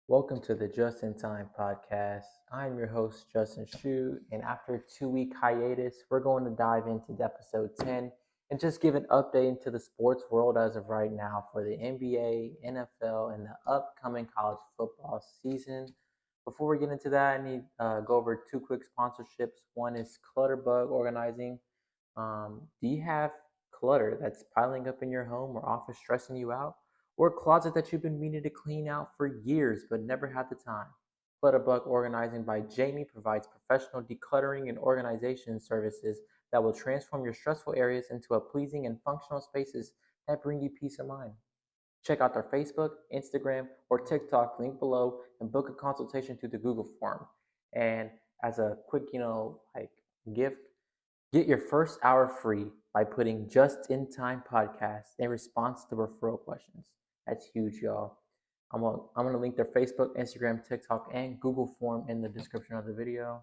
Welcome to the Just in Time podcast. I'm your host, Justin Shu, and after a 2 week hiatus, we're going to dive into episode 10 and just give an update into the sports world as of right now for the NBA, NFL, and the upcoming college football season. Before we get into that, I need to go over two quick sponsorships. One is Clutterbug Organizing. Do you have clutter that's piling up in your home or office stressing you out? Or a closet that you've been meaning to clean out for years but never had the time? Clutterbug Organizing by Jamie provides professional decluttering and organization services that will transform your stressful areas into a pleasing and functional spaces that bring you peace of mind. Check out their Facebook, Instagram, or TikTok link below and book a consultation through the Google form. And as a quick, gift, get your first hour free by putting just in time podcast in response to referral questions. That's huge, y'all. I'm gonna link their Facebook, Instagram, TikTok, and Google form in the description of the video.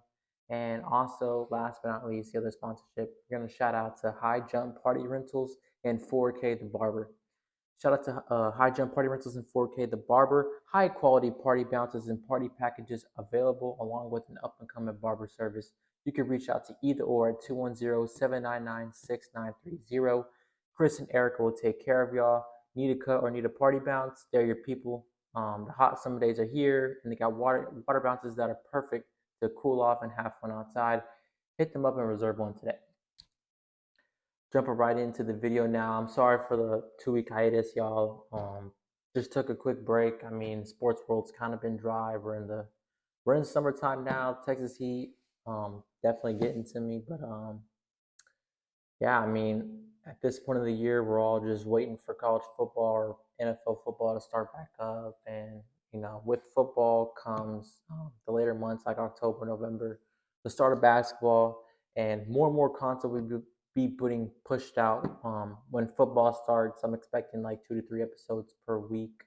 And also, last but not least, the other sponsorship, we're gonna shout out to High Jump Party Rentals and 4K the Barber. Shout out to High Jump Party Rentals and 4K the Barber. High quality party bounces and party packages available along with an up and coming barber service. You can reach out to either or at 210-799-6930. Chris and Erica will take care of y'all. Need a cut or need a party bounce? They're your people. The hot summer days are here, and they got water bounces that are perfect to cool off and have fun outside. Hit them up and reserve one today. Jumping right into the video now. I'm sorry for the 2 week hiatus, y'all. Just took a quick break. I mean, sports world's kind of been dry. We're in summertime now. Texas heat, definitely getting to me. But yeah, I mean, at this point of the year, we're all just waiting for college football or NFL football to start back up. And with football comes the later months like October, November, the start of basketball, and more content will be putting pushed out when football starts. I'm expecting like 2 to 3 episodes per week.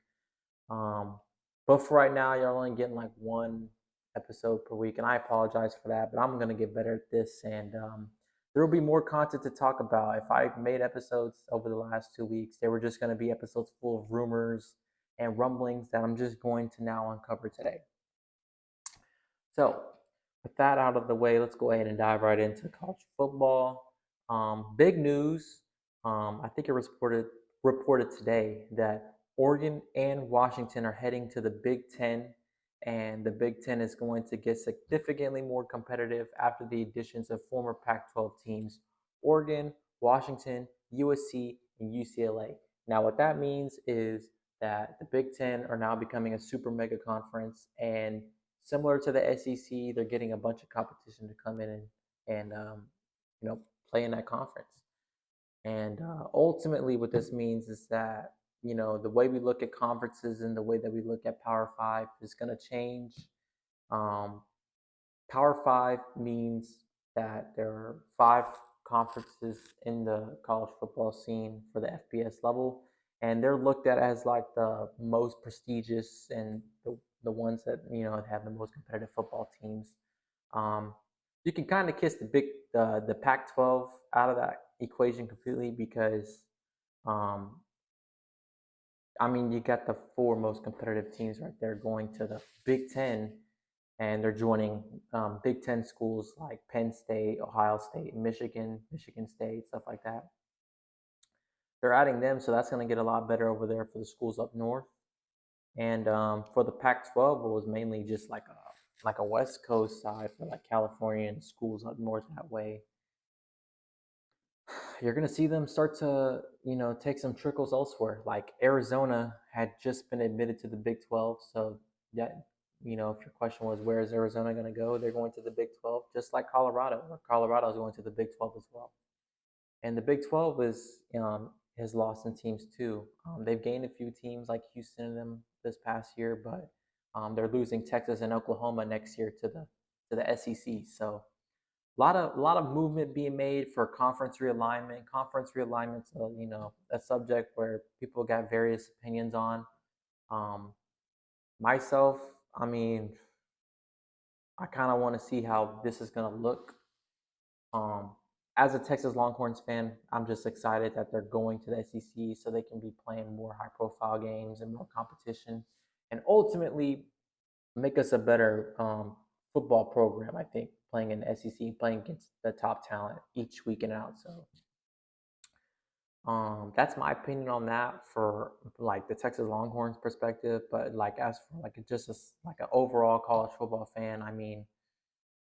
But for right now, you're only getting like one episode per week, and I apologize for that. But I'm gonna get better at this, and there will be more content to talk about. If I made episodes over the last 2 weeks, they were just gonna be episodes full of rumors and rumblings that I'm just going to now uncover today. So, with that out of the way, let's go ahead and dive right into college football. Big news. I think it was reported today that Oregon and Washington are heading to the Big Ten, and the Big Ten is going to get significantly more competitive after the additions of former Pac-12 teams Oregon, Washington, USC, and UCLA. Now, what that means is that the Big Ten are now becoming a super mega conference, and similar to the SEC, they're getting a bunch of competition to come in and play in that conference. And ultimately, what this means is that the way we look at conferences and the way that we look at Power Five is going to change. Um, Power Five means that there are five conferences in the college football scene for the FBS level, and they're looked at as like the most prestigious and the ones that have the most competitive football teams. Um, you can kind of kiss the Pac-12 out of that equation completely because, um, I mean, you got the four most competitive teams right there going to the Big Ten, and they're joining Big Ten schools like Penn State, Ohio State, Michigan State, stuff like that. They're adding them, so that's going to get a lot better over there for the schools up north. And for the Pac-12, it was mainly just like a West Coast side for like California and schools up north that way. You're gonna see them start to take some trickles elsewhere. Like Arizona had just been admitted to the Big 12, so yeah, if your question was where is Arizona going to go, they're going to the Big 12, just like Colorado, or Colorado is going to the Big 12 as well. And the Big 12 has lost some teams too. They've gained a few teams like Houston and them this past year, but they're losing Texas and Oklahoma next year to the SEC. So a lot of movement being made for conference realignment. Conference realignment's a subject where people got various opinions on. Myself, I mean, I kind of want to see how this is going to look. Um, as a Texas Longhorns fan, I'm just excited that they're going to the SEC so they can be playing more high-profile games and more competition. And ultimately, make us a better football program. I think playing in the SEC, playing against the top talent each week and out. So that's my opinion on that for like the Texas Longhorns perspective. But like as for like just like an overall college football fan, I mean,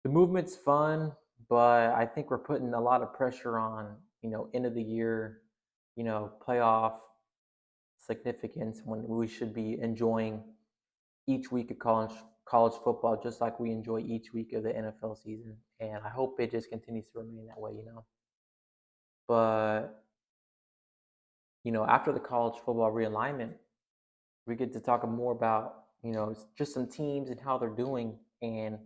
the movement's fun, but I think we're putting a lot of pressure on end of the year, playoff significance when we should be enjoying each week of college football just like we enjoy each week of the NFL season. And I hope it just continues to remain that way. But after the college football realignment, we get to talk more about just some teams and how they're doing. And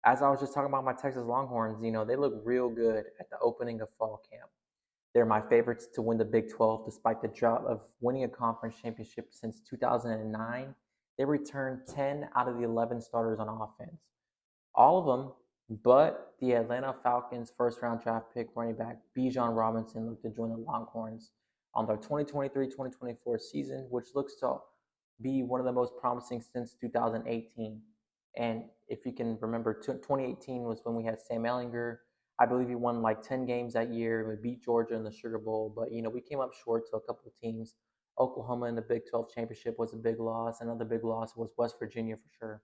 as I was just talking about my Texas Longhorns, they look real good at the opening of fall camp. They're my favorites to win the Big 12 despite the drought of winning a conference championship since 2009. They returned 10 out of the 11 starters on offense. All of them, but the Atlanta Falcons first round draft pick running back Bijan Robinson looked to join the Longhorns on their 2023-2024 season, which looks to be one of the most promising since 2018. And if you can remember, 2018 was when we had Sam Ehlinger. I believe he won like 10 games that year. We beat Georgia in the Sugar Bowl, but we came up short to a couple of teams. Oklahoma in the Big 12 championship was a big loss. Another big loss was West Virginia for sure.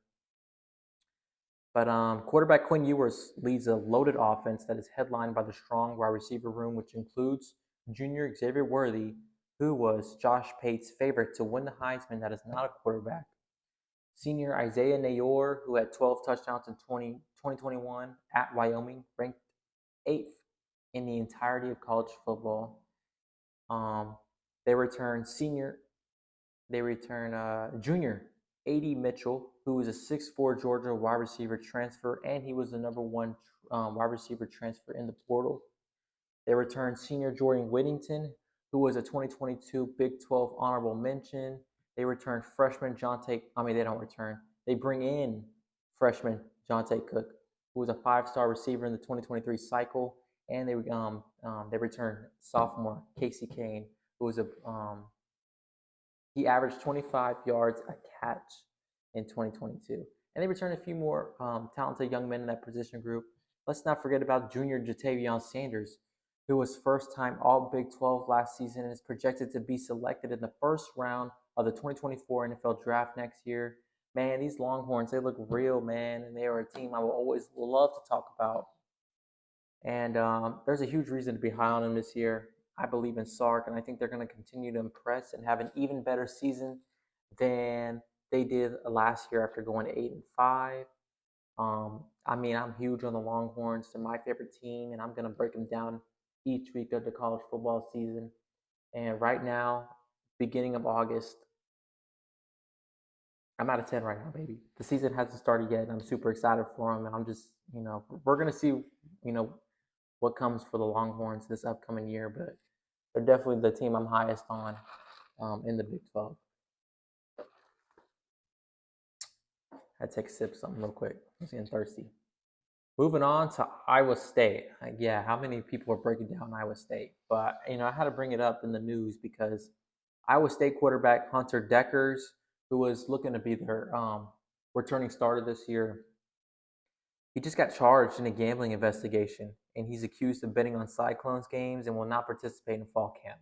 But quarterback Quinn Ewers leads a loaded offense that is headlined by the strong wide receiver room, which includes junior Xavier Worthy, who was Josh Pate's favorite to win the Heisman that is not a quarterback. Senior Isaiah Nayor, who had 12 touchdowns in 2021 at Wyoming, ranked 8th in the entirety of college football. They return junior A.D. Mitchell, who was a 6'4" Georgia wide receiver transfer, and he was the number one wide receiver transfer in the portal. They returned senior Jordan Whittington, who was a 2022 Big 12 honorable mention. They returned freshman they don't return. They bring in freshman Jonte Cook, who was a 5-star receiver in the 2023 cycle, and they returned sophomore Casey Kane, who was he averaged 25 yards a catch in 2022. And they returned a few more talented young men in that position group. Let's not forget about junior Jatavion Sanders, who was first-time All Big 12 last season and is projected to be selected in the first round of the 2024 NFL Draft next year. Man, these Longhorns, they look real, man, and they are a team I will always love to talk about. And there's a huge reason to be high on them this year. I believe in Sark, and I think they're going to continue to impress and have an even better season than they did last year after going to 8-5. I mean, I'm huge on the Longhorns. They're my favorite team, and I'm going to break them down each week of the college football season. And right now, beginning of August, I'm out of 10 right now, baby. The season hasn't started yet, and I'm super excited for them. And I'm just, we're going to see, what comes for the Longhorns this upcoming year, but they're definitely the team I'm highest on in the Big 12. I take a sip of something real quick. I'm getting thirsty. Moving on to Iowa State. Yeah, how many people are breaking down Iowa State? But, I had to bring it up in the news because Iowa State quarterback Hunter Deckers, who was looking to be their returning starter this year, he just got charged in a gambling investigation, and he's accused of betting on Cyclones games and will not participate in fall camp.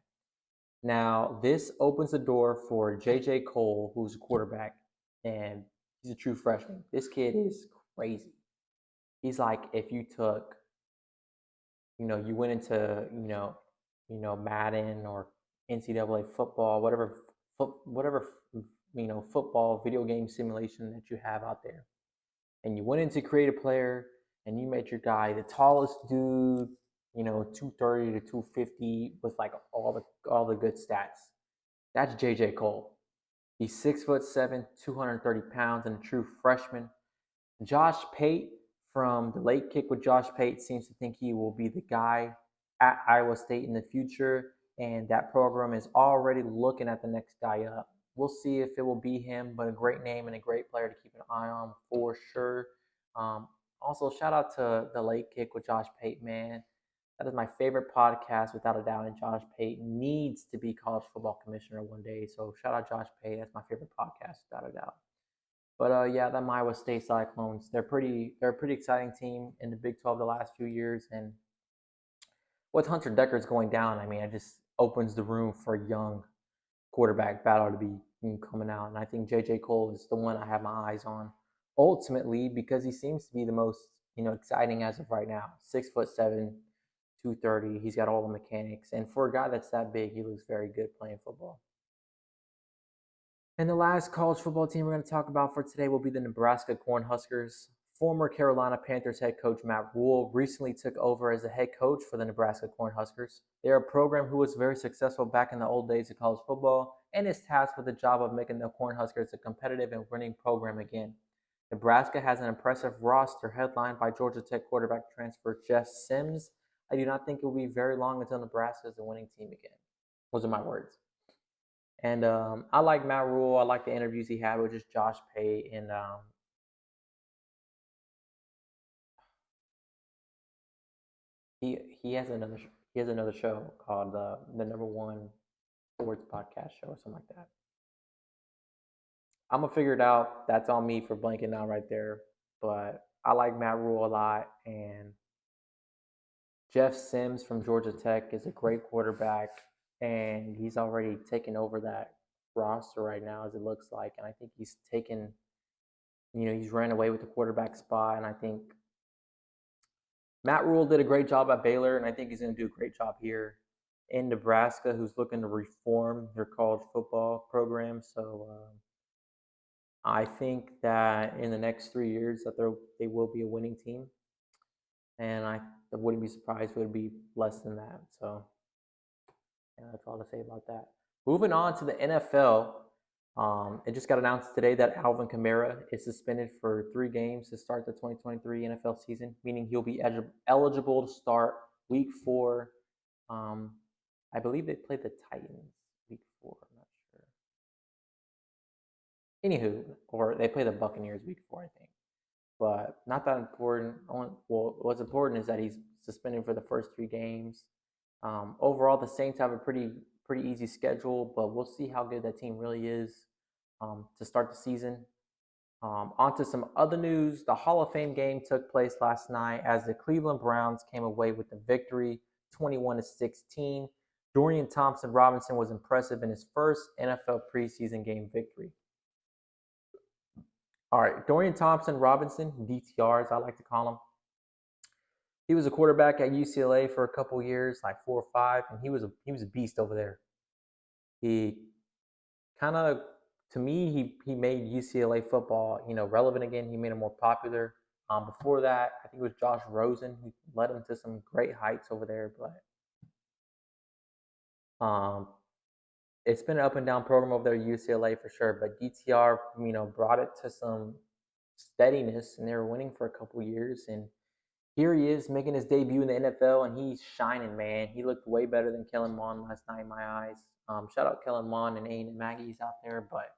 Now, this opens the door for J.J. Cole, who's a quarterback, and he's a true freshman. This kid is crazy. He's like if you took, you went into, Madden or NCAA football, whatever, football video game simulation that you have out there, and you went into create a player and you made your guy the tallest dude, 230 to 250 with like all the good stats. That's JJ Cole. He's 6'7", 230 pounds, and a true freshman. Josh Pate from the Late Kick with Josh Pate seems to think he will be the guy at Iowa State in the future, and that program is already looking at the next guy up. We'll see if it will be him, but a great name and a great player to keep an eye on for sure. Also, shout out to the Late Kick with Josh Pate, man. That is my favorite podcast, without a doubt. And Josh Pate needs to be college football commissioner one day. So shout out Josh Pate. That's my favorite podcast, without a doubt. But yeah, that Iowa State Cyclones, they're a pretty exciting team in the Big 12 the last few years. And with Hunter Decker's going down, I mean, it just opens the room for a young quarterback battle to be coming out. And I think J.J. Cole is the one I have my eyes on ultimately because he seems to be the most, exciting as of right now. 6'7", 230. He's got all the mechanics. And for a guy that's that big, he looks very good playing football. And the last college football team we're going to talk about for today will be the Nebraska Cornhuskers. Former Carolina Panthers head coach Matt Rule recently took over as the head coach for the Nebraska Cornhuskers. They are a program who was very successful back in the old days of college football and is tasked with the job of making the Cornhuskers a competitive and winning program again. Nebraska has an impressive roster headlined by Georgia Tech quarterback transfer Jeff Sims. I do not think it will be very long until Nebraska is a winning team again. Those are my words. And I like Matt Rule. I like the interviews he had with just Josh Pate and he has another show called the Number One Sports Podcast Show or something like that. I'm gonna figure it out. That's on me for blanking out right there. But I like Matt Rule a lot, and Jeff Sims from Georgia Tech is a great quarterback, and he's already taken over that roster right now, as it looks like. And I think he's taken, he's ran away with the quarterback spot, and I think Matt Rule did a great job at Baylor, and I think he's going to do a great job here in Nebraska, who's looking to reform their college football program. So I think that in the next 3 years that they will be a winning team, and I wouldn't be surprised if it would be less than that. So yeah, that's all to say about that. Moving on to the NFL, it just got announced today that Alvin Kamara is suspended for 3 games to start the 2023 NFL season, meaning he'll be eligible to start Week 4. I believe they played the Titans Week 4. I'm not sure. Anywho, or they play the Buccaneers Week 4, I think. But not that important. What's important is that he's suspended for the first 3 games. Overall, the Saints have a pretty easy schedule, but we'll see how good that team really is to start the season. On to some other news. The Hall of Fame game took place last night as the Cleveland Browns came away with the victory, 21-16. Dorian Thompson-Robinson was impressive in his first NFL preseason game victory. All right, Dorian Thompson-Robinson, DTR as I like to call him. He was a quarterback at UCLA for a couple years, like 4 or 5, and he was a beast over there. He kind of, to me, he made UCLA football, relevant again. He made it more popular. Before that, I think it was Josh Rosen who led him to some great heights over there. But it's been an up and down program over there at UCLA for sure. But DTR, brought it to some steadiness, and they were winning for a couple years. And here he is making his debut in the NFL, and he's shining, man. He looked way better than Kellen Mond last night in my eyes. Shout out Kellen Mond and Aiden and Maggie's out there, but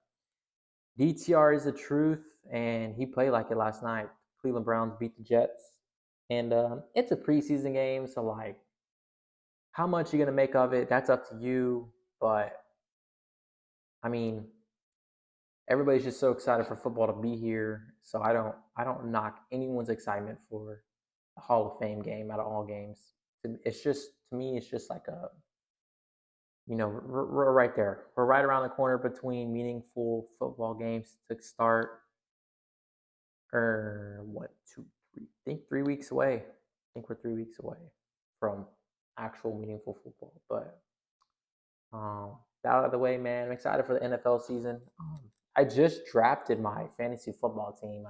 DTR is the truth, and he played like it last night. Cleveland Browns beat the Jets, and it's a preseason game, so like, how much you're gonna make of it, that's up to you. But I mean, everybody's just so excited for football to be here, so I don't knock anyone's excitement for the Hall of Fame game out of all games. It's just, to me, it's just like a, we're right there. We're right around the corner between meaningful football games to start. What, 2, 3? I think 3 weeks away. I think we're 3 weeks away from actual meaningful football. But that out of the way, man. I'm excited for the NFL season. I just drafted my fantasy football team.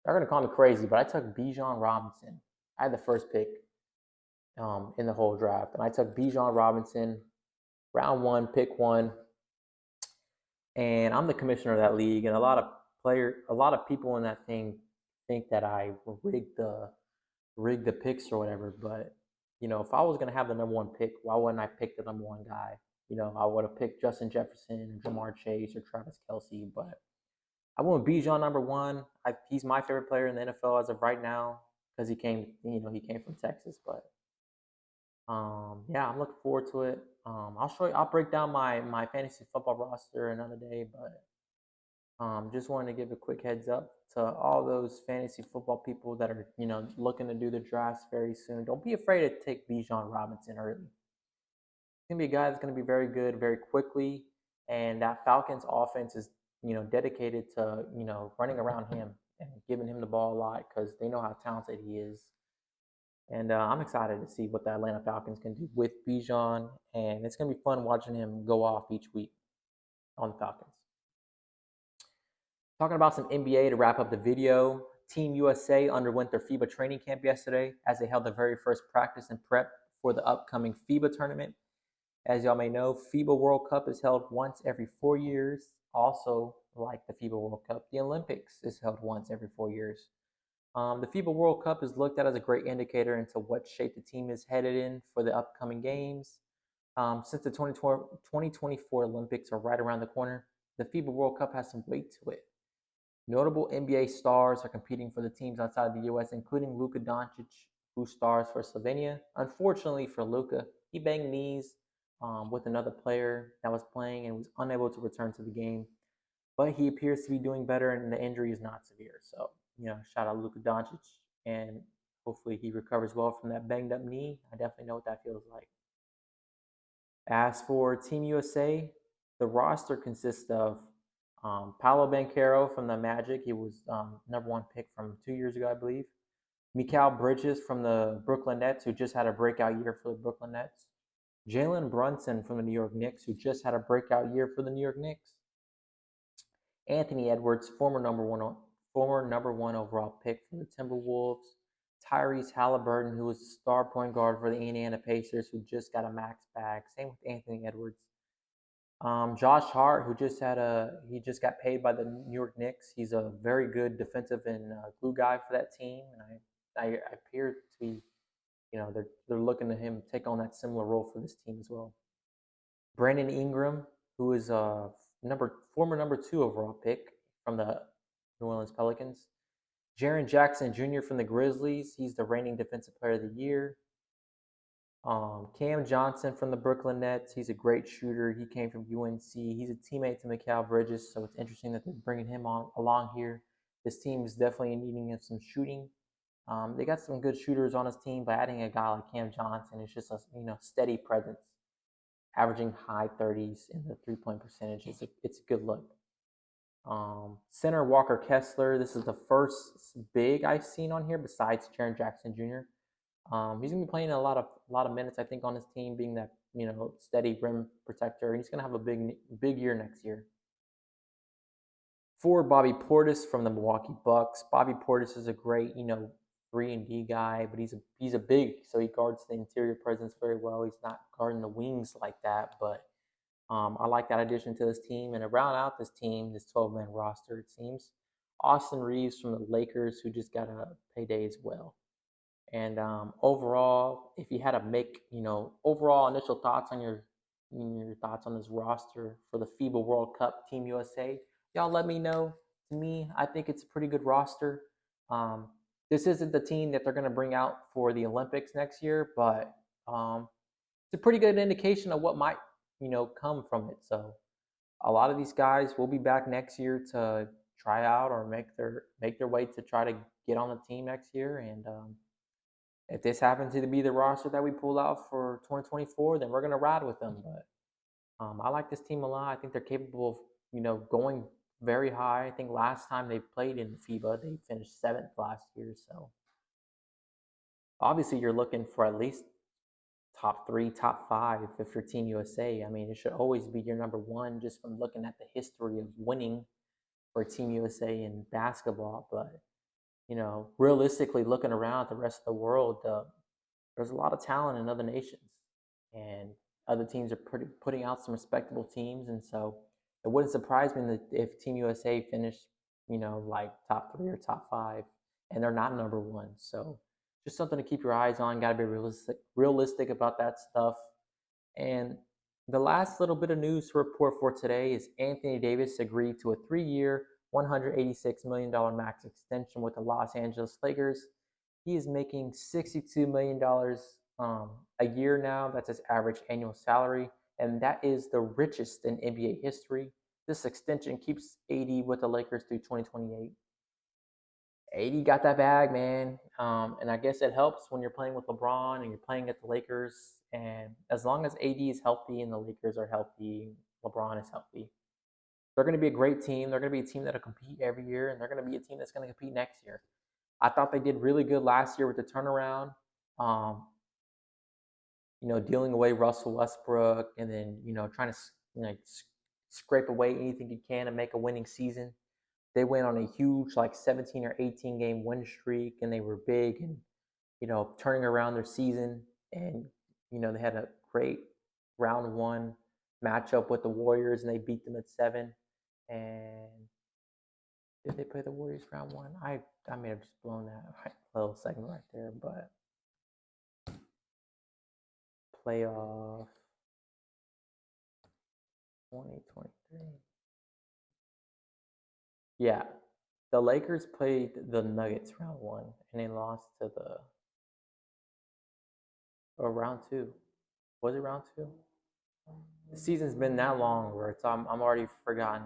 They're gonna call me crazy, but I took Bijan Robinson. I had the first pick in the whole draft, and I took Bijan Robinson, round 1, pick 1, and I'm the commissioner of that league. And a lot of people in that thing think that I rigged the picks or whatever. But if I was gonna have the number 1 pick, why wouldn't I pick the number 1 guy? I would have picked Justin Jefferson or Jamar Chase or Travis Kelce, but I went Bijan number 1. He's my favorite player in the NFL as of right now because he came from Texas. But yeah, I'm looking forward to it. I'll break down my fantasy football roster another day. But Just wanted to give a quick heads up to all those fantasy football people that are, looking to do the drafts very soon. Don't be afraid to take Bijan Robinson early. He's gonna be a guy that's gonna be very good very quickly, and that Falcons offense is, dedicated to, running around him and giving him the ball a lot because they know how talented he is. And I'm excited to see what the Atlanta Falcons can do with Bijan, and it's gonna be fun watching him go off each week on the Falcons. Talking about some NBA to wrap up the video. Team USA underwent their FIBA training camp yesterday as they held the very first practice and prep for the upcoming FIBA tournament. As y'all may know, FIBA World Cup is held once every 4 years. Also, like the FIBA World Cup, the Olympics is held once every 4 years. The FIBA World Cup is looked at as a great indicator into what shape the team is headed in for the upcoming games. Since the 2024 Olympics are right around the corner, the FIBA World Cup has some weight to it. Notable NBA stars are competing for the teams outside the U.S., including Luka Doncic, who stars for Slovenia. Unfortunately for Luka, he banged knees with another player that was playing and was unable to return to the game. But he appears to be doing better, and the injury is not severe. So, shout out Luka Doncic, and hopefully he recovers well from that banged up knee. I definitely know what that feels like. As for Team USA, the roster consists of Paolo Banchero from the Magic. He was number one pick from 2 years ago, I believe. Mikal Bridges from the Brooklyn Nets, who just had a breakout year for the Brooklyn Nets. Jalen Brunson from the New York Knicks, who just had a breakout year for the New York Knicks. Anthony Edwards, former number one overall pick from the Timberwolves. Tyrese Halliburton, who was the star point guard for the Indiana Pacers, who just got a max bag. Same with Anthony Edwards. Josh Hart, who just got paid by the New York Knicks. He's a very good defensive and glue guy for that team, and I appear to be, they're looking to him take on that similar role for this team as well. Brandon Ingram, who is a former number 2 overall pick from the New Orleans Pelicans. Jaren Jackson Jr. from the Grizzlies. He's the reigning Defensive Player of the Year. Cam Johnson from the Brooklyn Nets. He's a great shooter. He came from UNC. He's a teammate to Mikal Bridges, so it's interesting that they're bringing him along here. This team is definitely needing some shooting. They got some good shooters on his team, but adding a guy like Cam Johnson is just a steady presence, averaging high 30s in the 3-point percentage. It's a good look. Center Walker Kessler. This is the first big I've seen on here besides Jaren Jackson Jr. He's gonna be playing a lot of minutes, I think, on his team, being that steady rim protector. He's gonna have a big year next year. For Bobby Portis from the Milwaukee Bucks, Bobby Portis is a great 3-and-D guy, but he's a big, so he guards the interior presence very well. He's not guarding the wings like that, but I like that addition to this team. And to round out this team, this 12-man roster, it seems, Austin Reeves from the Lakers, who just got a payday as well. And overall, if you had to make, overall initial thoughts on your thoughts on this roster for the FIBA World Cup Team USA, y'all let me know. To me, I think it's a pretty good roster. This isn't the team that they're going to bring out for the Olympics next year, but it's a pretty good indication of what might, come from it. So a lot of these guys will be back next year to try out or make their way to try to get on the team next year. And if this happens to be the roster that we pull out for 2024, then we're going to ride with them. But I like this team a lot. I think they're capable of, going very high. I think last time they played in FIBA, they finished 7th last year. So obviously you're looking for at least top 3, top 5 if you're Team USA. I mean, it should always be your number 1 just from looking at the history of winning for Team USA in basketball. But realistically, looking around at the rest of the world, there's a lot of talent in other nations, and other teams are putting out some respectable teams. And so it wouldn't surprise me if Team USA finished, like top 3 or top 5, and they're not number 1. So just something to keep your eyes on. Got to be realistic about that stuff. And the last little bit of news to report for today is Anthony Davis agreed to a 3-year, $186 million max extension with the Los Angeles Lakers. He is making $62 million a year now. That's his average annual salary, and that is the richest in NBA history. this extension keeps AD with the Lakers through 2028. AD got that bag, man. And I guess it helps when you're playing with LeBron and you're playing at the Lakers. And as long as AD is healthy and the Lakers are healthy, LeBron is healthy, they're going to be a great team. They're going to be a team that'll compete every year, and they're going to be a team that's going to compete next year. I thought they did really good last year with the turnaround. Um, dealing away Russell Westbrook, and then trying to scrape away anything you can to make a winning season. They went on a huge 17 or 18 game win streak, and they were big and turning around their season. And they had a great round one matchup with the Warriors, and they beat them at 7. And did they play the Warriors round one? I may have just blown that little segment right there, but playoff 2023. Yeah, the Lakers played the Nuggets round one, and they lost to the round two. Was it round two? The season's been that long where I'm already forgotten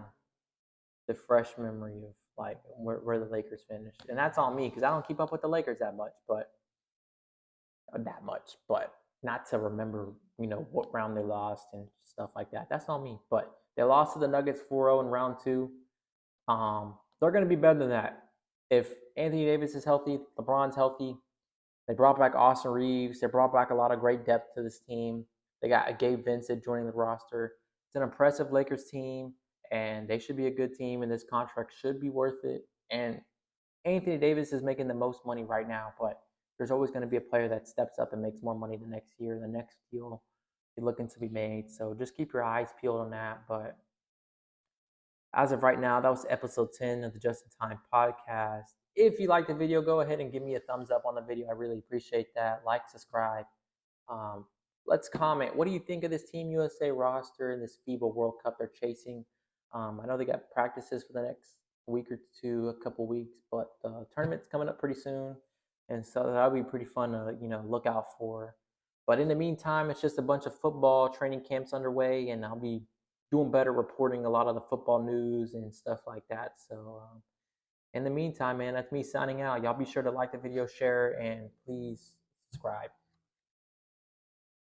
the fresh memory of where the Lakers finished, and that's on me because I don't keep up with the Lakers but not to remember what round they lost and stuff like that. That's on me. But they lost to the Nuggets 4-0 in round two. They're going to be better than that if Anthony Davis is healthy, LeBron's healthy. They brought back Austin Reeves. They brought back a lot of great depth to this team. They got Gabe Vincent joining the roster. It's an impressive Lakers team, and they should be a good team, and this contract should be worth it. And Anthony Davis is making the most money right now, but there's always going to be a player that steps up and makes more money the next year. The next deal is looking to be made. So just keep your eyes peeled on that. But as of right now, that was episode 10 of the Just in Time podcast. If you like the video, go ahead and give me a thumbs up on the video. I really appreciate that. Like, subscribe. Let's comment. What do you think of this Team USA roster and this FIBA World Cup they're chasing? I know they got practices for the next week or two, a couple weeks, but the tournament's coming up pretty soon, and so that'll be pretty fun to look out for. But in the meantime, it's just a bunch of football training camps underway, and I'll be doing better reporting a lot of the football news and stuff like that. So in the meantime, man, that's me signing out. Y'all be sure to like the video, share, and please subscribe.